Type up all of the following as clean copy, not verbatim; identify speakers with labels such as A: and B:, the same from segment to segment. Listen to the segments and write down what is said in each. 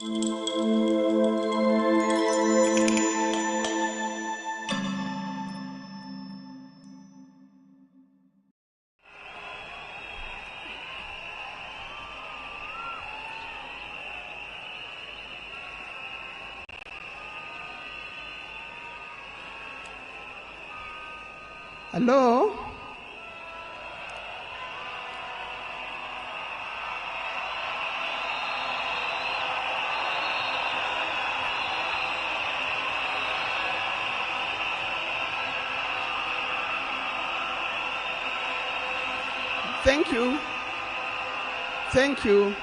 A: Hello? Thank you. Thank you.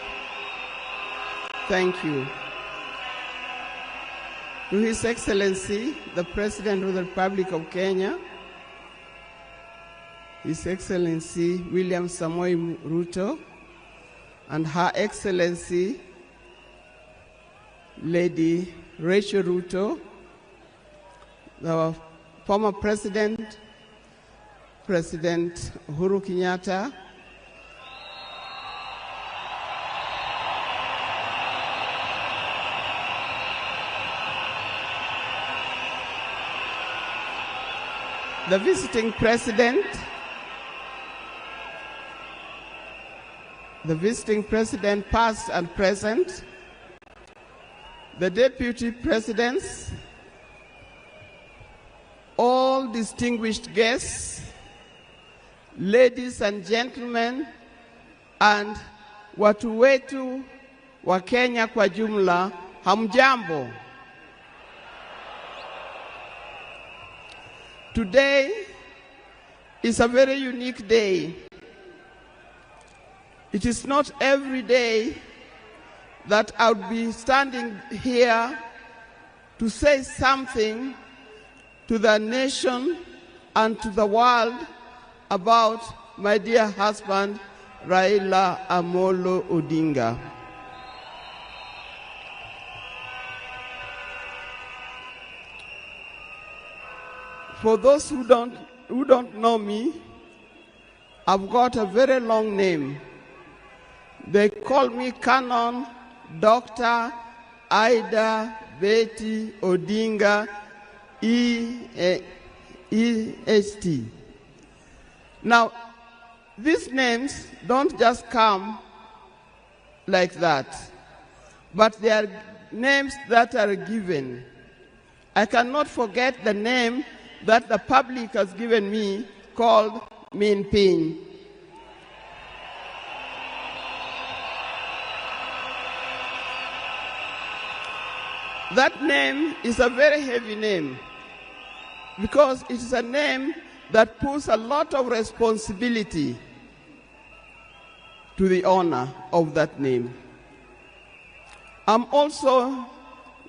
A: Thank you. To His Excellency, the President of the Republic of Kenya, His Excellency William Samoei Ruto, and Her Excellency Lady Rachel Ruto, the former President, President Uhuru Kenyatta, the visiting President, past and present, the Deputy Presidents, all distinguished guests, ladies and gentlemen, and watu wetu wa Kenya kwa jumla, hamjambo. Today is a very unique day. It is not every day that I would be standing here to say something to the nation and to the world about my dear husband, Raila Odinga. For those who don't know me, I've got a very long name. They call me Canon Dr. Ida Betty Odinga, EST. Now, these names don't just come like that, but they are names that are given. I cannot forget the name that the public has given me, called Min Pin. That name is a very heavy name because it is a name that puts a lot of responsibility to the owner of that name. I'm also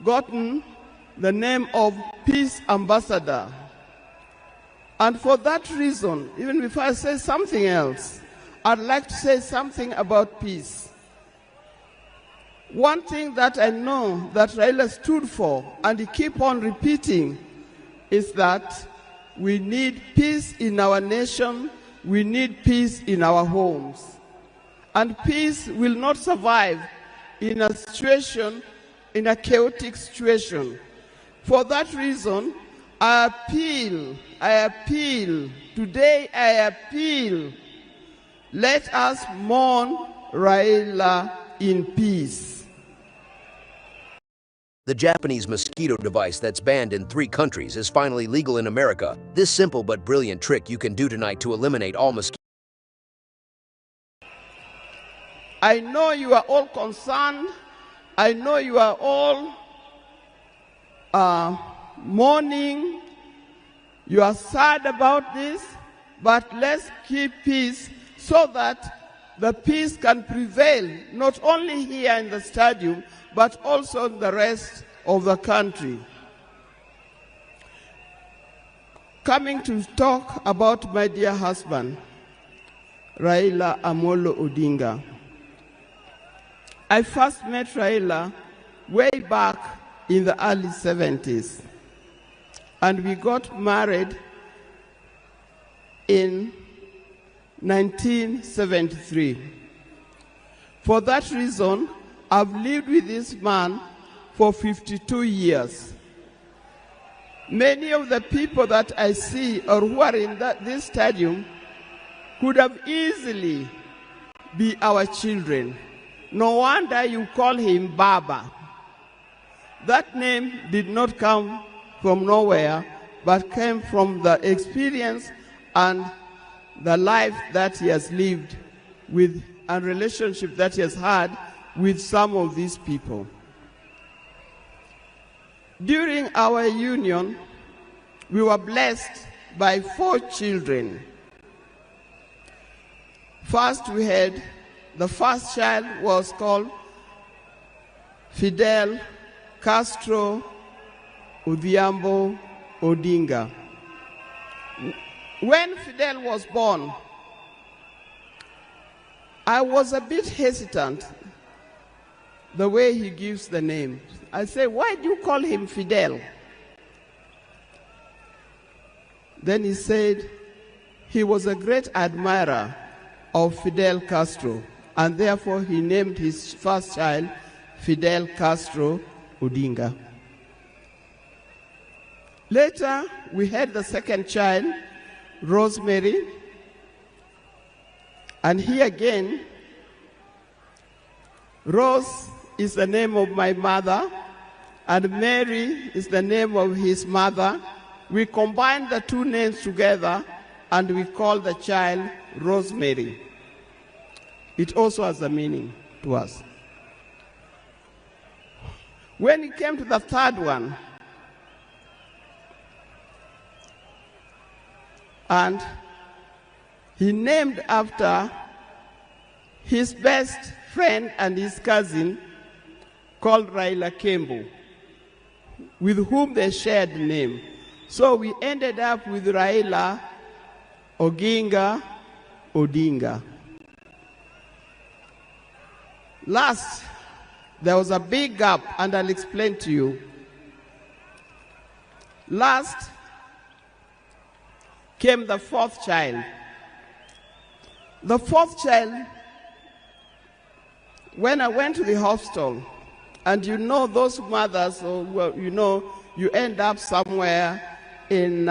A: gotten the name of Peace Ambassador. And for that reason, even before I say something else, I'd like to say something about peace. One thing that I know that Raila stood for, and he keep on repeating, is that we need peace in our nation, we need peace in our homes. And peace will not survive in a situation, in a chaotic situation. For that reason, I appeal, today I appeal, let us mourn Raila in peace.
B: The Japanese mosquito device that's banned in 3 countries is finally legal in America. This simple but brilliant trick you can do tonight to eliminate all mosquitoes.
A: I know you are all concerned. I know you are all mourning. You are sad about this, but let's keep peace so that the peace can prevail, not only here in the stadium, but also in the rest of the country. Coming to talk about my dear husband, Raila Odinga. I first met Raila way back in the early 70s, and we got married in 1973. For that reason, I've lived with this man for 52 years. Many of the people that I see or who are in this stadium could have easily be our children. No wonder you call him Baba. That name did not come from nowhere, but came from the experience and the life that he has lived with and relationship that he has had with some of these people. During our union, we were blessed by 4 children. First, we had the first child was called Fidel Castro Raila Odinga. When Fidel was born, I was a bit hesitant the way he gives the name. I say, why do you call him Fidel? Then he said he was a great admirer of Fidel Castro, and therefore he named his first child Fidel Castro Odinga. Later, we had the second child, Rosemary, and here again, Rose is the name of my mother, and Mary is the name of his mother. We combined the 2 names together, and we call the child Rosemary. It also has a meaning to us. When it came to the third one, and he named after his best friend and his cousin called Raila Kembo, with whom they shared the name. So we ended up with Raila Odinga Odinga. Last, there was a big gap, and I'll explain to you. Last came the 4th child. The 4th child, when I went to the hospital, and you know those mothers, or, well, you know, you end up somewhere in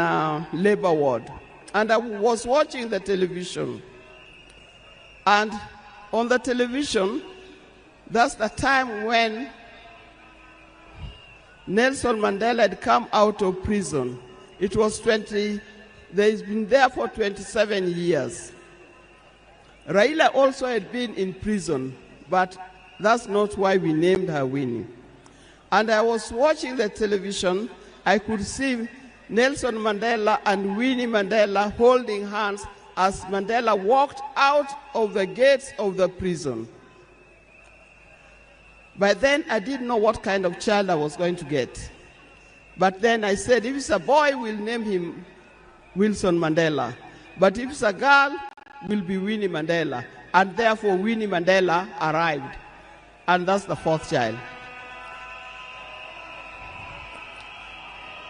A: labor ward. And I was watching the television. And on the television, that's the time when Nelson Mandela had come out of prison. It was he's been there for 27 years. Raila also had been in prison, but that's not why we named her Winnie. And I was watching the television, I could see Nelson Mandela and Winnie Mandela holding hands as Mandela walked out of the gates of the prison. By then, I didn't know what kind of child I was going to get. But then I said, if it's a boy, we'll name him Wilson Mandela. But if it's a girl, will be Winnie Mandela. And therefore, Winnie Mandela arrived. And that's the 4th child.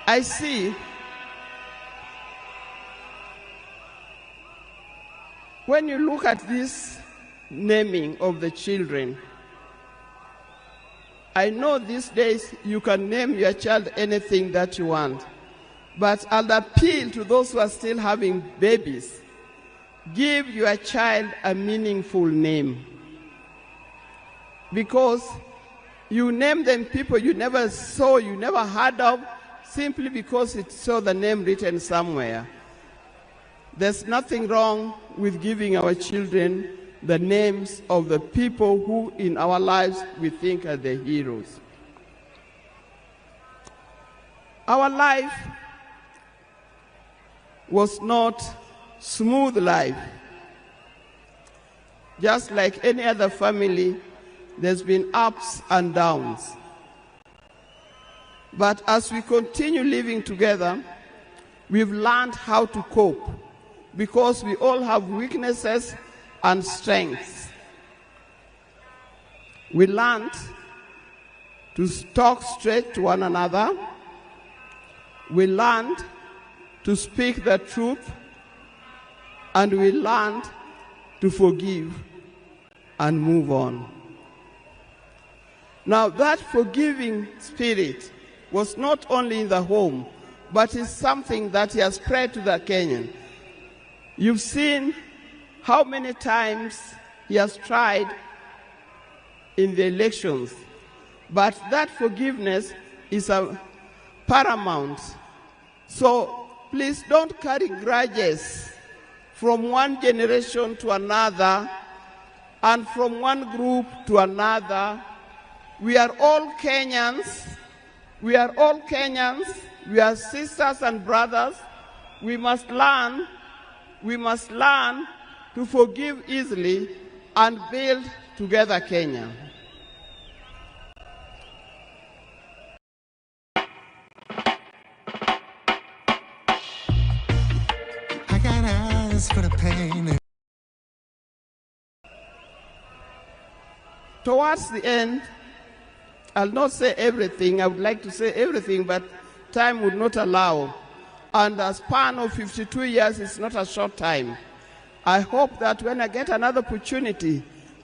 A: I see when you look at this naming of the children, I know these days you can name your child anything that you want, but I'll appeal to those who are still having babies. Give your child a meaningful name, because you name them people you never saw, you never heard of, simply because it saw the name written somewhere. There's nothing wrong with giving our children the names of the people who in our lives we think are the heroes. Our life was not smooth life. Just like any other family, there's been ups and downs. But as we continue living together, we've learned how to cope, because we all have weaknesses and strengths. We learned to talk straight to one another. We learned to speak the truth, and we learned to forgive and move on. Now, that forgiving spirit was not only in the home, but is something that he has spread to the Kenyan. You've seen how many times he has tried in the elections, but that forgiveness is paramount. So please don't carry grudges from one generation to another and from one group to another. We are all Kenyans. We are all Kenyans. We are sisters and brothers. We must learn to forgive easily and build together Kenya.
C: I got eyes for the pain.
A: Towards the end, I'll not say everything. I would like to say everything, but time would not allow. And a span of 52 years is not a short time. I hope that when I get another opportunity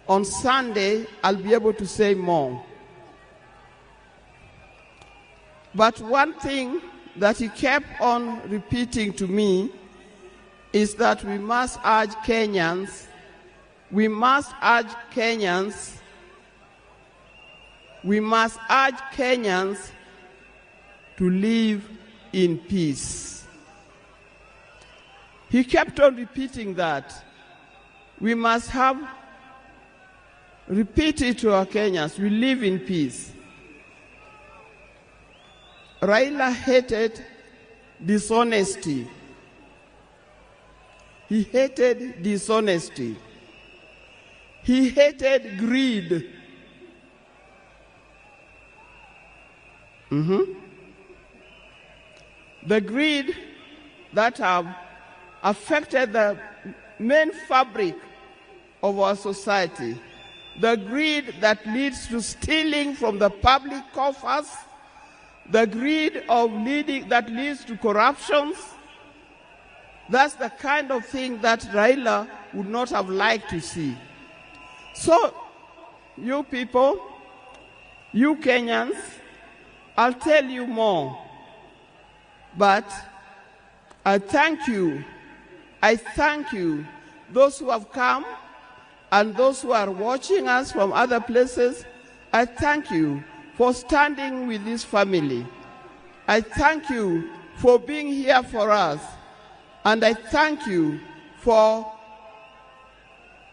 A: on Sunday, I'll be able to say more. But one thing that he kept on repeating to me is that we must urge Kenyans to live in peace. He kept on repeating that. We must repeat it to our Kenyans, we live in peace. Raila hated dishonesty. He hated dishonesty. He hated greed. The greed that have affected the main fabric of our society. The greed that leads to stealing from the public coffers. The greed that leads to corruptions. That's the kind of thing that Raila would not have liked to see. So, you people, you Kenyans, I'll tell you more. But I thank you. I thank you, those who have come and those who are watching us from other places. I thank you for standing with this family. I thank you for being here for us. And I thank you for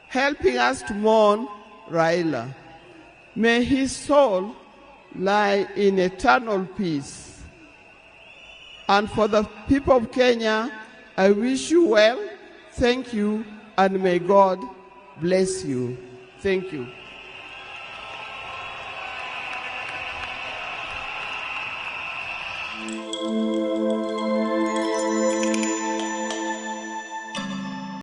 A: helping us to mourn Raila. May his soul lie in eternal peace. And for the people of Kenya, I wish you well, thank you, and may God bless you. Thank you.